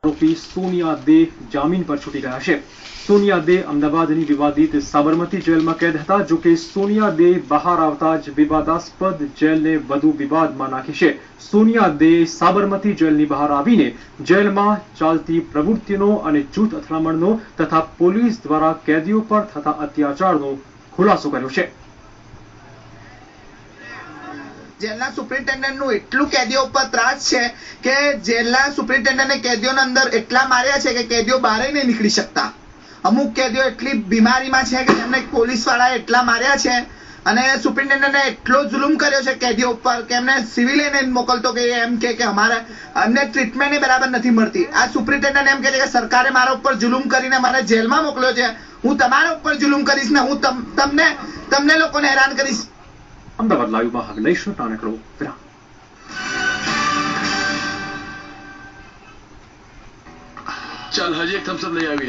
આરોપી સોનિયા દે જામીન પર છૂટી ગયા છે। સોનિયા દે અમદાવાદની વિવાદિત સાબરમતી જેલમાં કેદ હતા। જો કે સોનિયા દે બહાર આવતા જ વિવાદાસ્પદ જેલને વધુ વિવાદમાં નાખી છે। સોનિયા દે સાબરમતી જેલની બહાર આવીને જેલમાં ચાલતી પ્રવૃત્તિનો અને જૂથ અથડામણનો તથા પોલીસ દ્વારા કેદીઓ પર થતા અત્યાચારનો ખુલાસો કર્યો છે। જેલના સુપ્રિન્ટેન્ડન્ટનું એટલું કેદીઓ પર ત્રાસ છે કે જેલના સુપ્રિન્ટેન્ડન્ટે કેદીઓને અંદર એટલા માર્યા છે કે કેદીઓ બહાર નહીં નીકળી શકતા। અમુક કેદીઓ એટલી બીમારીમાં છે કે તેમને પોલીસવાળાએ એટલા માર્યા છે અને સુપ્રિન્ટેન્ડન્ટે એટલો જુલુમ કર્યો છે કેદીઓ ઉપર કે એમને સિવિલે મોકલતો કે એમ કે અમારે અમને ટ્રીટમેન્ટ બરાબર નથી મળતી। આ સુપ્રિન્ટેન્ડન્ટ એમ કહે છે કે સરકારે મારા ઉપર જુલુમ કરીને મારે જેલમાં મોકલ્યો છે, હું તમારા ઉપર જુલુમ કરીશ ને હું તમને લોકોને હેરાન કરીશ। અમદાવાદ લાઈવમાં હગલેશ નાનકડો વિરામ। ચાલ હજી એક થમ્સઅપ લઈ આવીએ।